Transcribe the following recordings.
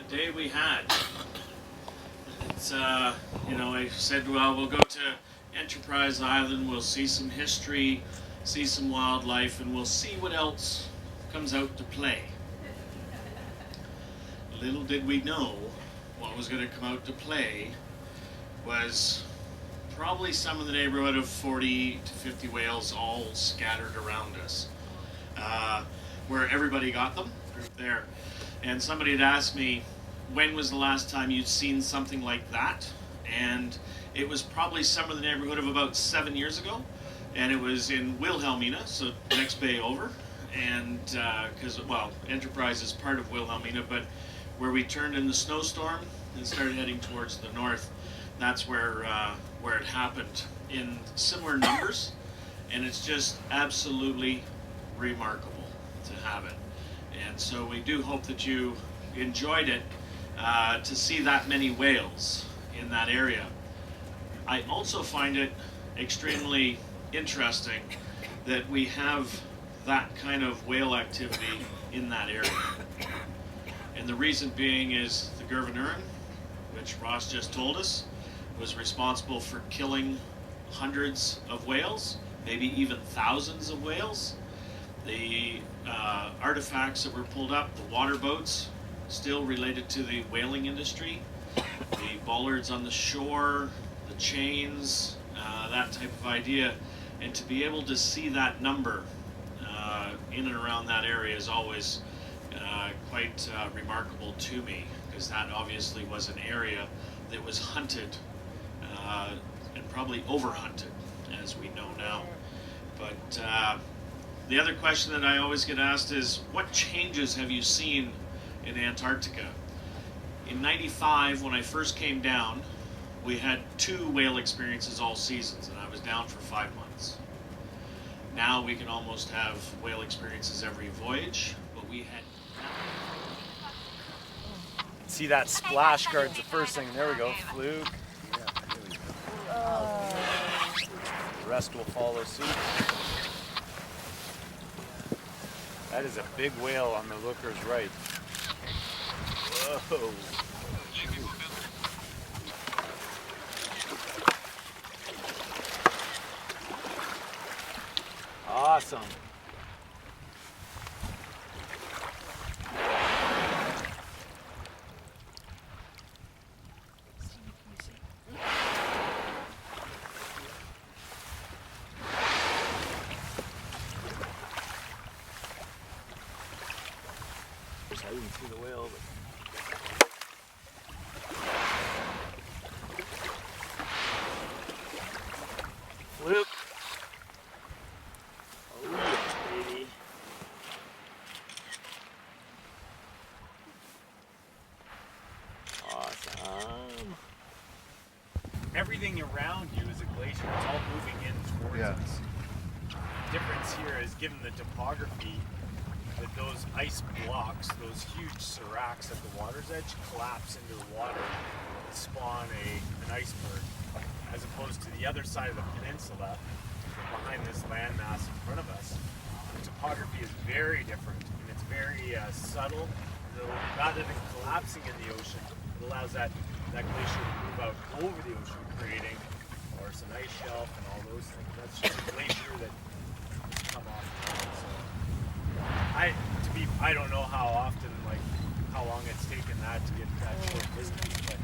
day we had. It's, you know, I said, well, we'll go to Enterprise Island, we'll see some history, see some wildlife, and we'll see what else comes out to play. Little did we know what was going to come out to play was probably some in the neighborhood of 40 to 50 whales all scattered around us, where everybody got them there. And somebody had asked me, when was the last time you'd seen something like that? And it was probably somewhere in the neighborhood of about 7 years ago. And it was in Wilhelmina, so next bay over. And because, well, Enterprise is part of Wilhelmina, but where we turned in the snowstorm and started heading towards the north, that's where it happened in similar numbers. And it's just absolutely remarkable to have it. And so we do hope that you enjoyed it, to see that many whales in that area. I also find it extremely interesting that we have that kind of whale activity in that area. And the reason being is the Gervinern, which Ross just told us, was responsible for killing hundreds of whales, maybe even thousands of whales. The artifacts that were pulled up, the water boats, still related to the whaling industry, the bollards on the shore, the chains, that type of idea. And to be able to see that number in and around that area is always quite remarkable to me, because that obviously was an area that was hunted and probably overhunted, as we know now. But the other question that I always get asked is, what changes have you seen in Antarctica? In '95, when I first came down, we had 2 whale experiences all seasons, and I was down for 5 months. Now we can almost have whale experiences every voyage, but we had... See that splash guard's the first thing. There we go, fluke. The rest will follow suit. That is a big whale on the looker's right. Whoa. Awesome. I didn't see the whale, but... Fluke. Oh yeah, baby. Awesome. Everything around you is a glacier. It's all moving in towards us. The difference here is, given the topography, that those ice blocks, those huge seracs at the water's edge, collapse into the water and spawn an iceberg, as opposed to the other side of the peninsula, behind this landmass in front of us. The topography is very different, and it's very subtle. So rather than collapsing in the ocean, it allows that glacier to move out over the ocean, creating an ice shelf and all those things. That's just a glacier that come off. So, I don't know how often, like, how long it's taken that to get that short distance, but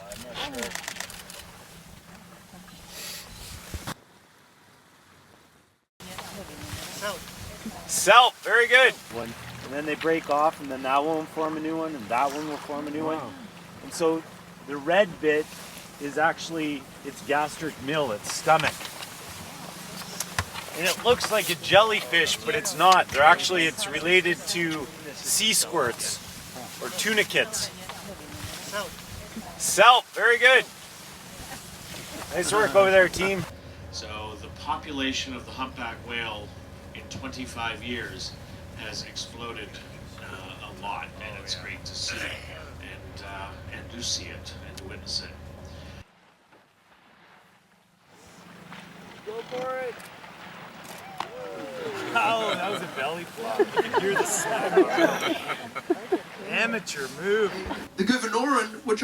I'm not sure. Self, very good. One. And then they break off, and then that one will form a new one, and that one will form a new one. And so the red bit is actually its gastric mill, its stomach. And it looks like a jellyfish, but it's not. It's related to sea squirts or tunicates. Self, very good. Nice work over there, team. So the population of the humpback whale in 25 years has exploded a lot, and it's great to see and to see it and to witness it. Go for it. That was a belly flop. You can hear the sound. Amateur move. The Gouverneurin, which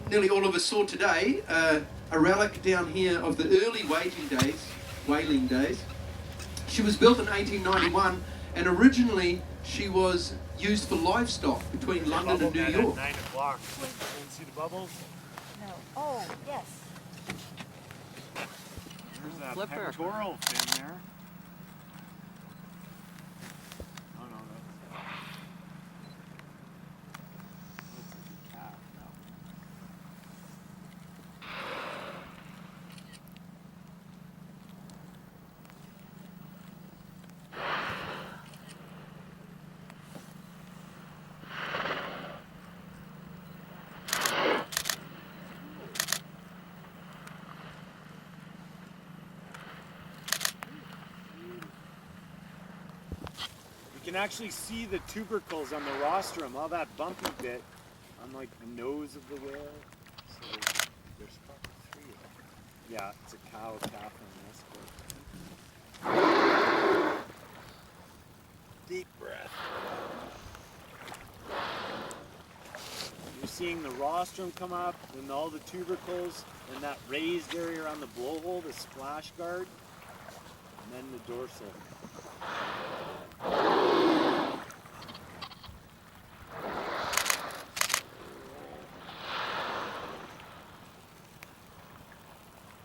nearly all of us saw today, a relic down here of the early whaling days. She was built in 1891, and originally she was used for livestock between London and New York. At 9 o'clock. You see the bubbles? No. Oh, yes. There's that Flipper. pectoral fin there. Oh no, that's looks like a calf now. You can actually see the tubercles on the rostrum, all that bumpy bit on like the nose of the whale. So there's probably 3 of them. Yeah, it's a cow, calf, and an escort. Deep breath. You're seeing the rostrum come up and all the tubercles and that raised area around the blowhole, the splash guard, and then the dorsal.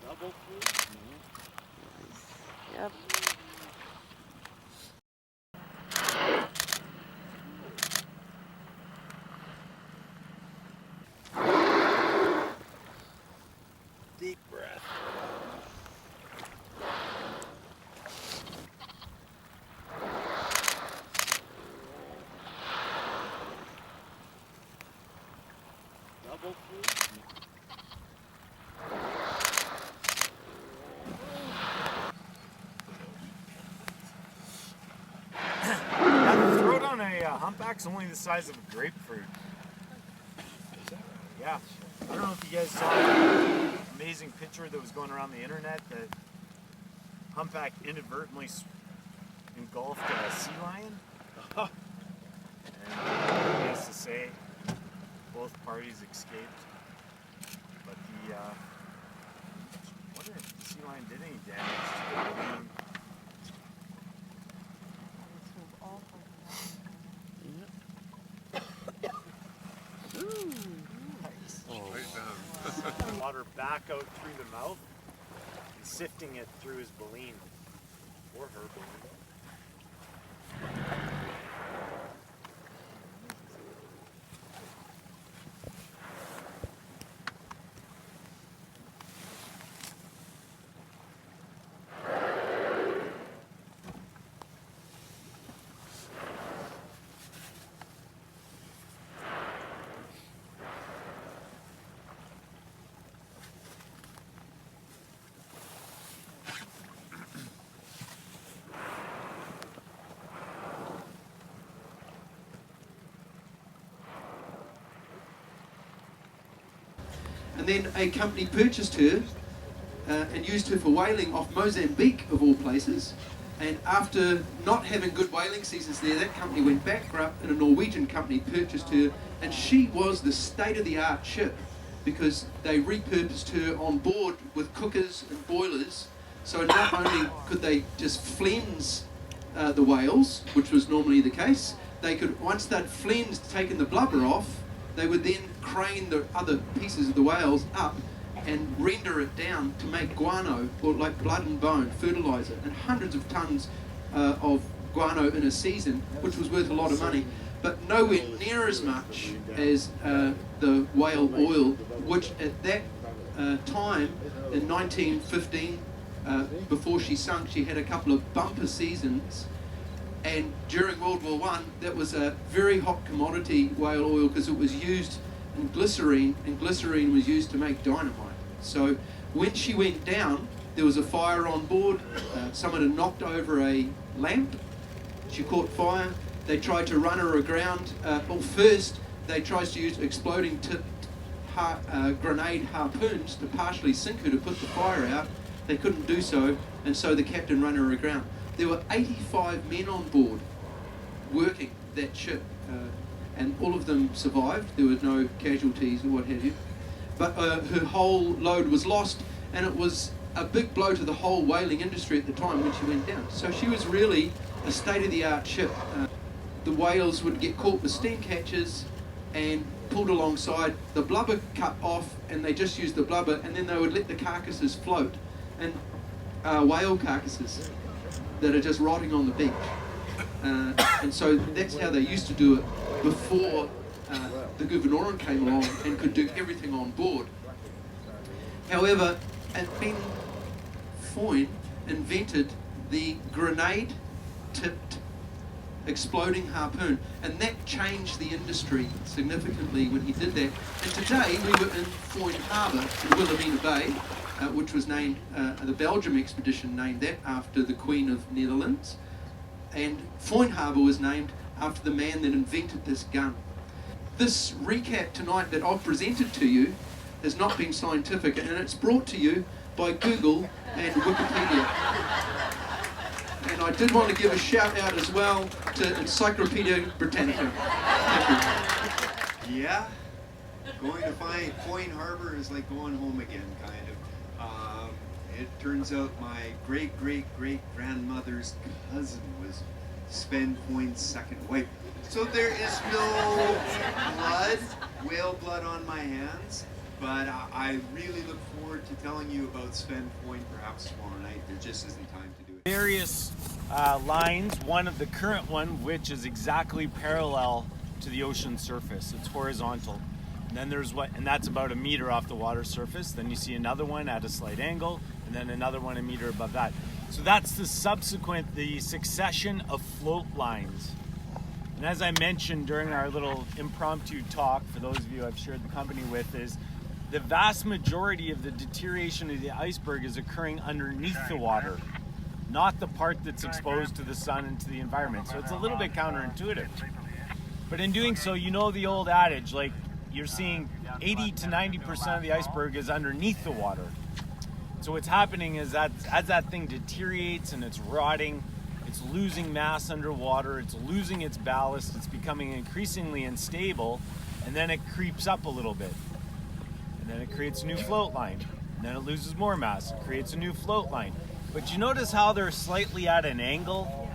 Double flute? Yep. Deep breath. Double flute? That throat on a humpback's only the size of a grapefruit. Yeah. I don't know if you guys saw that amazing picture that was going around the internet that humpback inadvertently engulfed a sea lion. And needless to say, both parties escaped. But the, I wonder if the sea lion did any damage to the balloon. Water back out through the mouth and sifting it through his baleen or her baleen. And then a company purchased her and used her for whaling off Mozambique, of all places. And after not having good whaling seasons there, that company went bankrupt and a Norwegian company purchased her, and she was the state-of-the-art ship because they repurposed her on board with cookers and boilers. So not only could they just flens the whales, which was normally the case, they could, once they'd flensed, taken the blubber off, they would then crane the other pieces of the whales up and render it down to make guano, or like blood and bone, fertilizer, and hundreds of tons of guano in a season, which was worth a lot of money, but nowhere near as much as the whale oil, which at that time, in 1915, before she sunk, she had a couple of bumper seasons. And during World War I, that was a very hot commodity, whale oil, because it was used in glycerine, and glycerine was used to make dynamite. So when she went down, there was a fire on board. Someone had knocked over a lamp. She caught fire. They tried to run her aground. Well, first, they tried to use exploding tipped grenade harpoons to partially sink her to put the fire out. They couldn't do so, and so the captain ran her aground. There were 85 men on board working that ship, and all of them survived. There were no casualties or what have you. But her whole load was lost, and it was a big blow to the whole whaling industry at the time when she went down. So she was really a state-of-the-art ship. The whales would get caught with steam catches and pulled alongside, the blubber cut off, and they just used the blubber, and then they would let the carcasses float, and whale carcasses that are just rotting on the beach. And so that's how they used to do it before the Gouvernoran came along and could do everything on board. However, Ben Foyne invented the grenade-tipped exploding harpoon, and that changed the industry significantly when he did that. And today we were in Foyne Harbour in Wilhelmina Bay, which was named, the Belgium expedition named that after the Queen of Netherlands, and Foyne Harbour was named after the man that invented this gun. This recap tonight that I've presented to you has not been scientific, and it's brought to you by Google and Wikipedia. And I did want to give a shout out as well to Encyclopedia Britannica. Thank you. Yeah, going to Foyne Harbour is like going home again, kind of. It turns out my great-great-great-grandmother's cousin was Sven Foyne's second wife. So there is no blood, whale blood on my hands, but I really look forward to telling you about Sven Foyne perhaps tomorrow night. There just isn't time to do it. Various lines, one of the current one, which is exactly parallel to the ocean surface. It's horizontal. And then there's and that's about a meter off the water surface. Then you see another one at a slight angle, and then another one a meter above that. So that's the succession of float lines. And as I mentioned during our little impromptu talk, for those of you I've shared the company with, is the vast majority of the deterioration of the iceberg is occurring underneath the water, not the part that's exposed to the sun and to the environment. So it's a little bit counterintuitive. But in doing so, you know the old adage, like you're seeing 80 to 90% of the iceberg is underneath the water. So what's happening is that as that thing deteriorates and it's rotting, it's losing mass underwater, it's losing its ballast, it's becoming increasingly unstable, and then it creeps up a little bit. And then it creates a new float line. And then it loses more mass, it creates a new float line. But you notice how they're slightly at an angle?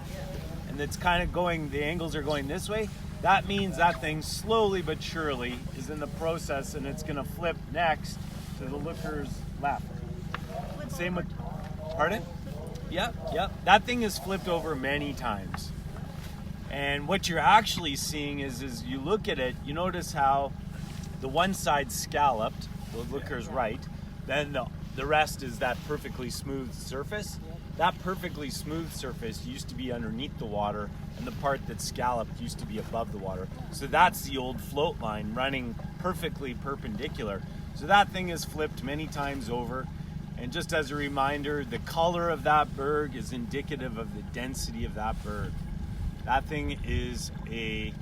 And it's kind of going, the angles are going this way? That means that thing slowly but surely is in the process, and it's gonna flip next to the looker's left. Same with, pardon? Yep. That thing is flipped over many times. And what you're actually seeing is you look at it, you notice how the one side's scalloped, the looker's right, then the rest is that perfectly smooth surface. That perfectly smooth surface used to be underneath the water, and the part that's scalloped used to be above the water. So that's the old float line running perfectly perpendicular. So that thing is flipped many times over. And just as a reminder, the color of that berg is indicative of the density of that berg. That thing is it's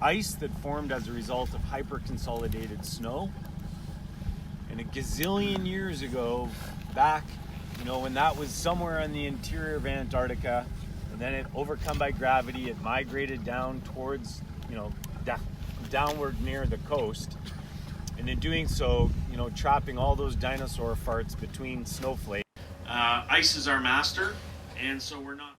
ice that formed as a result of hyper-consolidated snow. And a gazillion years ago, back, when that was somewhere in the interior of Antarctica, and then it, overcome by gravity, it migrated down towards, downward near the coast. And in doing so, trapping all those dinosaur farts between snowflakes. Ice is our master, and so we're not